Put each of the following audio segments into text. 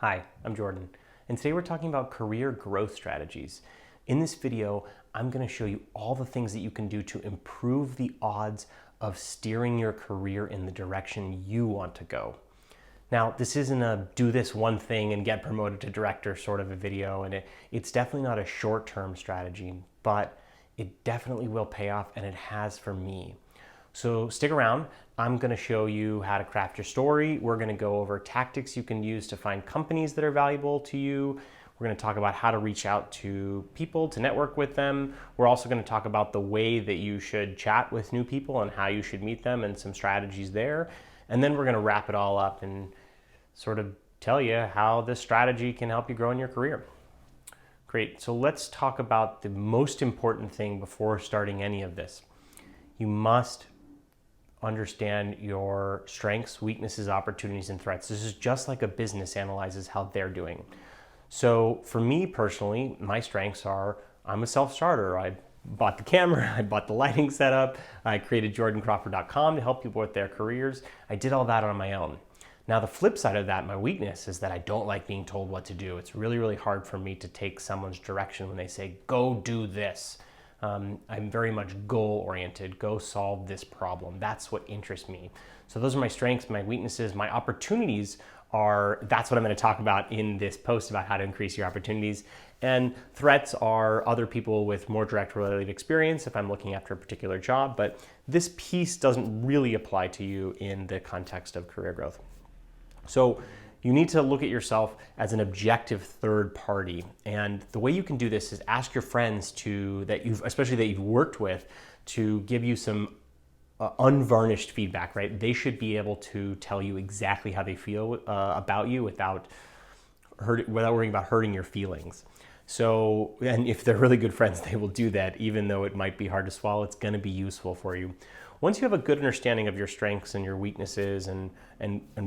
Hi, I'm Jordan, and today we're talking about career growth strategies. In this video, I'm going to show you all the things that you can do to improve the odds of steering your career in the direction you want to go. Now, this isn't a do this one thing and get promoted to director sort of a video, and it's definitely not a short-term strategy, but it definitely will pay off, and it has for me. So stick around. I'm going to show you how to craft your story. We're going to go over tactics you can use to find companies that are valuable to you. We're going to talk about how to reach out to people, to network with them. We're also going to talk about the way that you should chat with new people and how you should meet them and some strategies there. And then we're going to wrap it all up and sort of tell you how this strategy can help you grow in your career. Great. So let's talk about the most important thing before starting any of this. You must understand your strengths, weaknesses, opportunities, and threats. This is just like a business analyzes how they're doing. So for me personally, my strengths are I'm a self-starter. I bought the camera, I bought the lighting setup, I created jordancrawford.com to help people with their careers. I did all that on my own. Now the flip side of that, my weakness, is that I don't like being told what to do. It's really, really hard for me to take someone's direction when they say, go do this. I'm very much goal-oriented. Go solve this problem. That's what interests me. So those are my strengths, my weaknesses. My opportunities that's what I'm going to talk about in this post about how to increase your opportunities. And threats are other people with more direct related experience if I'm looking after a particular job. But this piece doesn't really apply to you in the context of career growth. So you need to look at yourself as an objective third party. And the way you can do this is ask your friends especially that you've worked with, to give you some unvarnished feedback, right? They should be able to tell you exactly how they feel about you without worrying about hurting your feelings. So, and if they're really good friends, they will do that, even though it might be hard to swallow. It's going to be useful for you. Once you have a good understanding of your strengths and your weaknesses and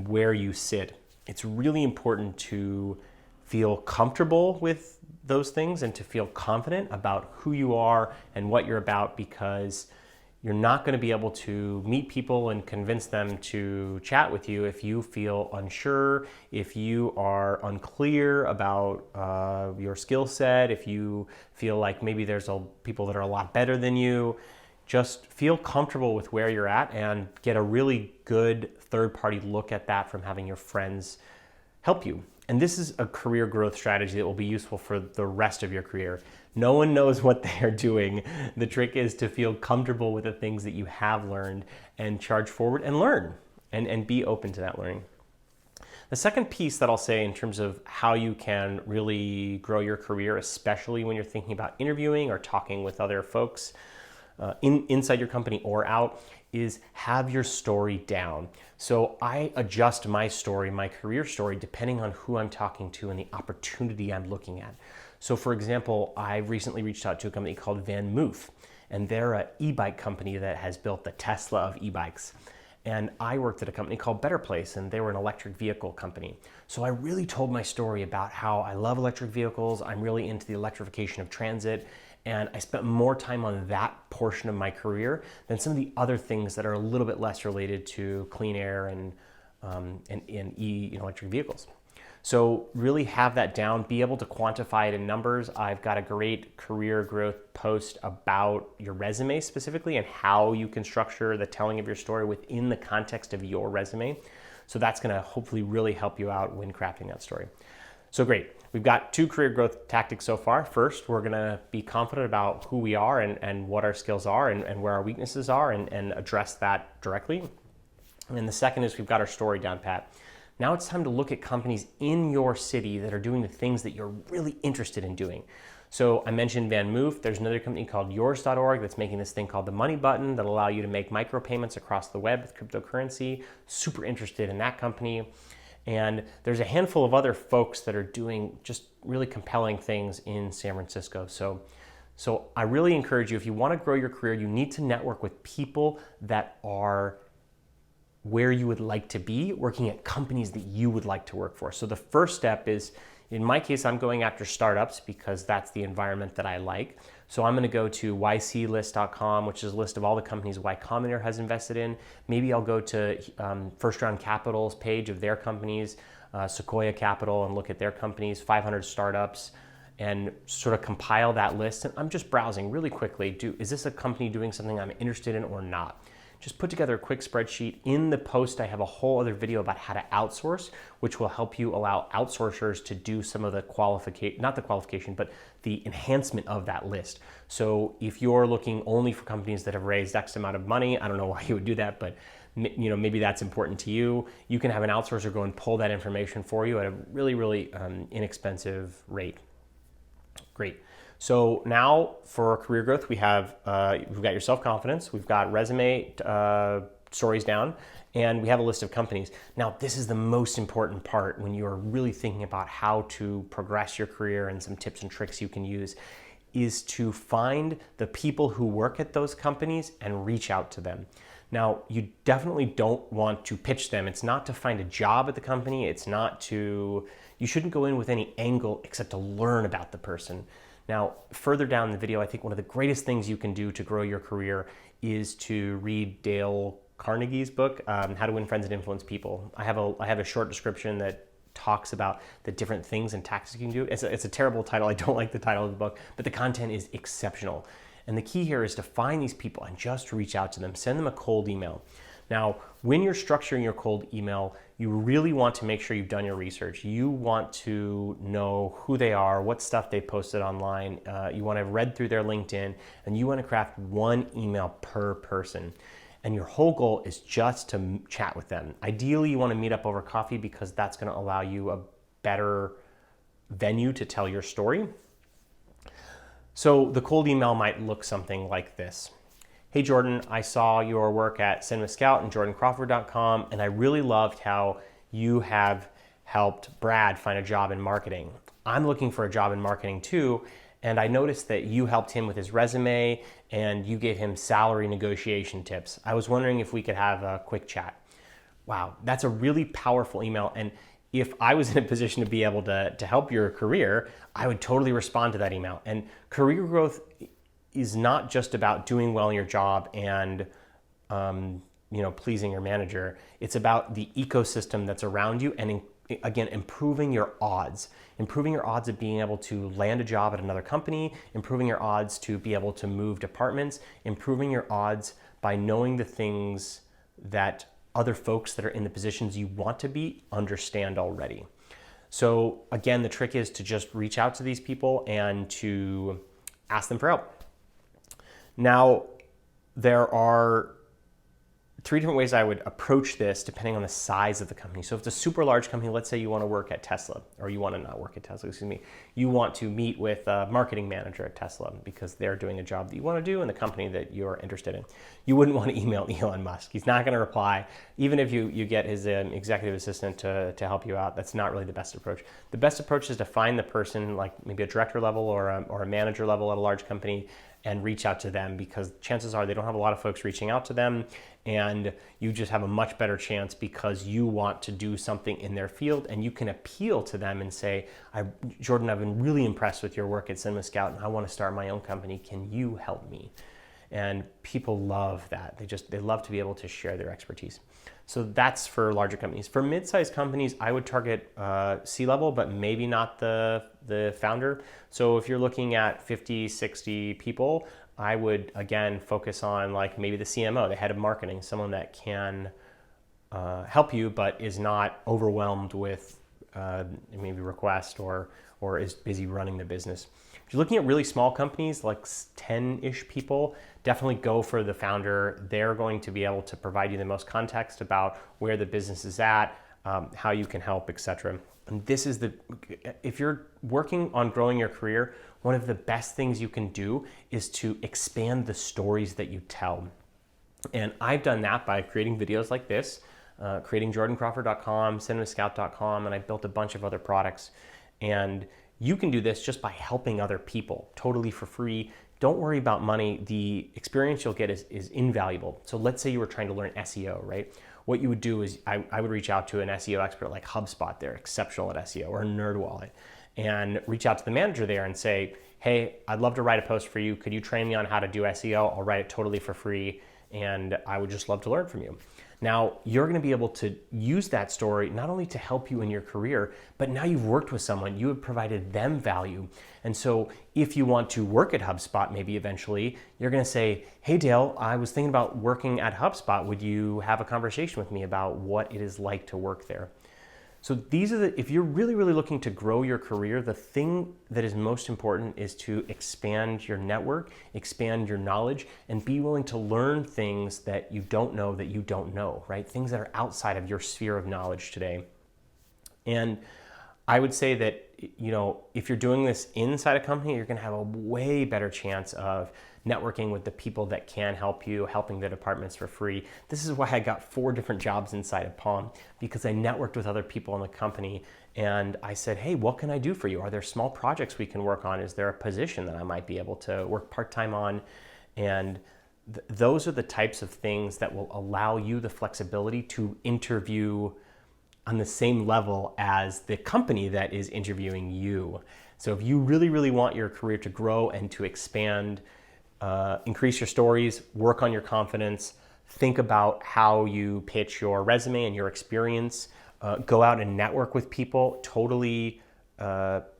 where you sit, it's really important to feel comfortable with those things and to feel confident about who you are and what you're about, because you're not going to be able to meet people and convince them to chat with you if you feel unsure, if you are unclear about your skill set, if you feel like maybe there's people that are a lot better than you. Just feel comfortable with where you're at and get a really good third-party look at that from having your friends help you. And this is a career growth strategy that will be useful for the rest of your career. No one knows what they are doing. The trick is to feel comfortable with the things that you have learned and charge forward and learn and be open to that learning. The second piece that I'll say in terms of how you can really grow your career, especially when you're thinking about interviewing or talking with other folks inside your company or out, is have your story down. So I adjust my story, my career story, depending on who I'm talking to and the opportunity I'm looking at. So for example, I recently reached out to a company called VanMoof, and they're an e-bike company that has built the Tesla of e-bikes. And I worked at a company called Better Place, and they were an electric vehicle company. So I really told my story about how I love electric vehicles, I'm really into the electrification of transit, and I spent more time on that portion of my career than some of the other things that are a little bit less related to clean air and electric vehicles. So really have that down, be able to quantify it in numbers. I've got a great career growth post about your resume specifically and how you can structure the telling of your story within the context of your resume. So that's going to hopefully really help you out when crafting that story. So great. We've got 2 career growth tactics so far. First, we're going to be confident about who we are and what our skills are and where our weaknesses are and address that directly. And then the second is we've got our story down pat. Now it's time to look at companies in your city that are doing the things that you're really interested in doing. So I mentioned VanMoof. There's another company called yours.org that's making this thing called the Money Button that'll allow you to make micropayments across the web with cryptocurrency. Super interested in that company. And there's a handful of other folks that are doing just really compelling things in San Francisco. So I really encourage you, if you want to grow your career, you need to network with people that are where you would like to be, working at companies that you would like to work for. So the first step is, in my case, I'm going after startups because that's the environment that I like. So I'm going to go to yclist.com, which is a list of all the companies Y Combinator has invested in. Maybe I'll go to First Round Capital's page of their companies. Sequoia Capital, and look at their companies, 500 startups, and sort of compile that list. And I'm just browsing really quickly. Is this a company doing something I'm interested in or not? Just put together a quick spreadsheet. In the post, I have a whole other video about how to outsource, which will help you allow outsourcers to do some of the not the qualification, but the enhancement of that list. So if you're looking only for companies that have raised X amount of money, I don't know why you would do that, but maybe that's important to you. You can have an outsourcer go and pull that information for you at a really, really inexpensive rate. Great. So now for career growth, we've got your self-confidence, we've got resume stories down, and we have a list of companies. Now, this is the most important part when you're really thinking about how to progress your career, and some tips and tricks you can use is to find the people who work at those companies and reach out to them. Now, you definitely don't want to pitch them. It's not to find a job at the company. You shouldn't go in with any angle except to learn about the person. Now, further down the video, I think one of the greatest things you can do to grow your career is to read Dale Carnegie's book, How to Win Friends and Influence People. I have a short description that talks about the different things and tactics you can do. It's a terrible title. I don't like the title of the book, but the content is exceptional. And the key here is to find these people and just reach out to them. Send them a cold email. Now, when you're structuring your cold email, you really want to make sure you've done your research. You want to know who they are, what stuff they posted online. You want to have read through their LinkedIn, and you want to craft one email per person. And your whole goal is just to chat with them. Ideally, you want to meet up over coffee because that's going to allow you a better venue to tell your story. So the cold email might look something like this. Hey Jordan, I saw your work at Cinema Scout and jordancrawford.com, and I really loved how you have helped Brad find a job in marketing. I'm looking for a job in marketing too, and I noticed that you helped him with his resume and you gave him salary negotiation tips. I was wondering if we could have a quick chat. Wow, that's a really powerful email, and if I was in a position to be able to help your career, I would totally respond to that email. And career growth is not just about doing well in your job and pleasing your manager. It's about the ecosystem that's around you, and again, improving your odds of being able to land a job at another company, improving your odds to be able to move departments, improving your odds by knowing the things that other folks that are in the positions you want to be understand already. So again, the trick is to just reach out to these people and to ask them for help. Now, there are 3 different ways I would approach this depending on the size of the company. So if it's a super large company, let's say you want to work at Tesla, or you want to not work at Tesla, you want to meet with a marketing manager at Tesla because they're doing a job that you want to do in the company that you're interested in. You wouldn't want to email Elon Musk. He's not going to reply. Even if you get his executive assistant to help you out, that's not really the best approach. The best approach is to find the person, like maybe a director level or a manager level at a large company, and reach out to them, because chances are they don't have a lot of folks reaching out to them, and you just have a much better chance because you want to do something in their field, and you can appeal to them and say, Jordan, I've been really impressed with your work at Cinema Scout and I want to start my own company. Can you help me? And people love that. They love to be able to share their expertise. So that's for larger companies. For mid-sized companies, I would target C-level, but maybe not the founder. So if you're looking at 50, 60 people, I would, again, focus on like maybe the CMO, the head of marketing, someone that can help you, but is not overwhelmed with maybe requests or is busy running the business. If you're looking at really small companies, like 10-ish people, definitely go for the founder. They're going to be able to provide you the most context about where the business is at, how you can help, etc. And this is if you're working on growing your career, one of the best things you can do is to expand the stories that you tell. And I've done that by creating videos like this, creating jordancrawford.com, cinemascout.com, and I built a bunch of other products. And you can do this just by helping other people, totally for free. Don't worry about money. The experience you'll get is invaluable. So let's say you were trying to learn SEO, right? What you would do is I would reach out to an SEO expert like HubSpot, they're exceptional at SEO, or NerdWallet, and reach out to the manager there and say, hey, I'd love to write a post for you. Could you train me on how to do SEO? I'll write it totally for free, and I would just love to learn from you. Now, you're going to be able to use that story not only to help you in your career, but now you've worked with someone, you have provided them value. And so if you want to work at HubSpot, maybe eventually, you're going to say, hey, Dale, I was thinking about working at HubSpot. Would you have a conversation with me about what it is like to work there? So these are if you're really, really looking to grow your career, the thing that is most important is to expand your network, expand your knowledge, and be willing to learn things that you don't know, right? Things that are outside of your sphere of knowledge today. And I would say that, if you're doing this inside a company, you're going to have a way better chance of networking with the people that can help you, helping the departments for free. This is why I got 4 different jobs inside of Palm, because I networked with other people in the company and I said, hey, what can I do for you? Are there small projects we can work on? Is there a position that I might be able to work part-time on? And those are the types of things that will allow you the flexibility to interview on the same level as the company that is interviewing you. So if you really, really want your career to grow and to expand, increase your stories, work on your confidence, think about how you pitch your resume and your experience, go out and network with people totally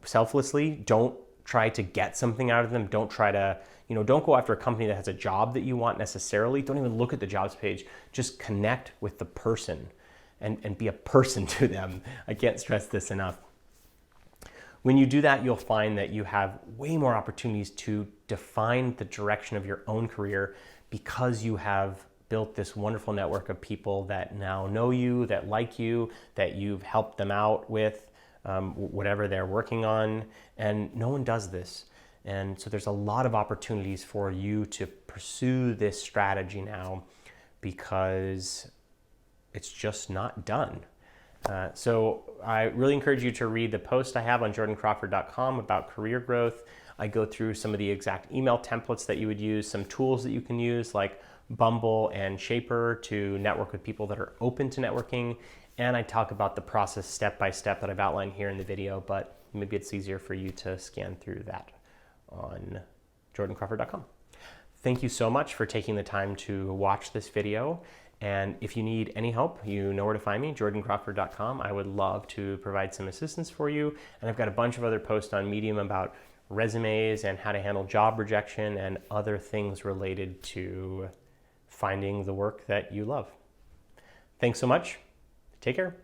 selflessly. Don't try to get something out of them. Don't try to, don't go after a company that has a job that you want necessarily. Don't even look at the jobs page. Just connect with the person and be a person to them. I can't stress this enough. When you do that, you'll find that you have way more opportunities to define the direction of your own career because you have built this wonderful network of people that now know you, that like you, that you've helped them out with whatever they're working on. And no one does this. And so there's a lot of opportunities for you to pursue this strategy now because it's just not done. So I really encourage you to read the post I have on jordancrawford.com about career growth. I go through some of the exact email templates that you would use, some tools that you can use like Bumble and Shaper to network with people that are open to networking. And I talk about the process step by step that I've outlined here in the video, but maybe it's easier for you to scan through that on jordancrawford.com. Thank you so much for taking the time to watch this video. And if you need any help, you know where to find me, jordancrawford.com. I would love to provide some assistance for you. And I've got a bunch of other posts on Medium about resumes and how to handle job rejection and other things related to finding the work that you love. Thanks so much. Take care.